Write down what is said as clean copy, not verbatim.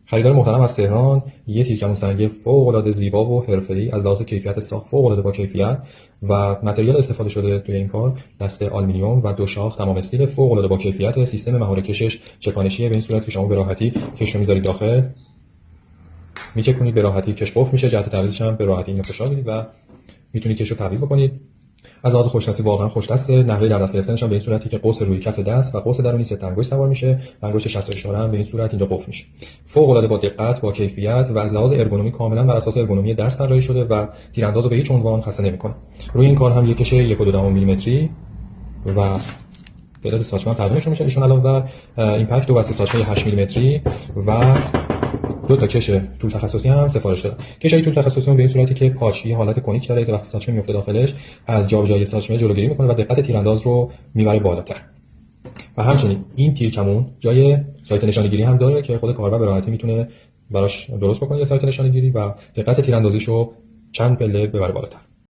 خریدار محترم از تهران یه تیرکمون سنگی فوق‌العاده زیبا و حرفه‌ای از لحاظ کیفیت ساخت فوق‌العاده با کیفیت و متریال استفاده شده توی این کار دسته آلومینیوم و دو شاخ تمام استیل فوق‌العاده با کیفیت. سیستم مهار کشش چکانشیه به این صورت که شما به راحتی کش رو می‌ذارید داخل، میچکونید به راحتی کش قفل میشه. جهت تعویضش هم به راحتی اینو فشار میدید و میتونید کش رو تعویض بکنید. از لحاظ خوشنصی واقعا خوش دسته. نحوه در دست گرفتنش هم به این صورتی که قوس روی کف دست و قوس درونی سه انگشت سوار میشه و انگشت 60 اشاره هم به این صورت اینجا قفل میشه. فوق العاده با دقت، با کیفیت و از لحاظ ارگونومی کاملا بر اساس ارگونومی دست طراحی شده و تیرانداز رو به هیچ عنوان خسته نمیکنه. روی این کار هم یک کش 1.2 میلیمتری و تعداد ساچمه هم ترجمه میشه. ایشون علاوه بر این پک 2 بسته ساچمه 8 میلیمتری و دو تا کش طول تخصصی هم سفارش دادم. کشای طول تخصصی به این صورتی که پاچی حالت کنیک داره که وقتی ساچمه میفته داخلش از جابجایی ساچمه جلوگیری میکنه و دقت تیرانداز رو میبره بالاتر. و همچنین این تیرکمون جای سایت نشانه‌گیری هم داره که خود کاربر به راحتی میتونه براش درست بکنه یه سایت نشانه‌گیری و دقت تیراندازیشو چند پله ببره بالاتر.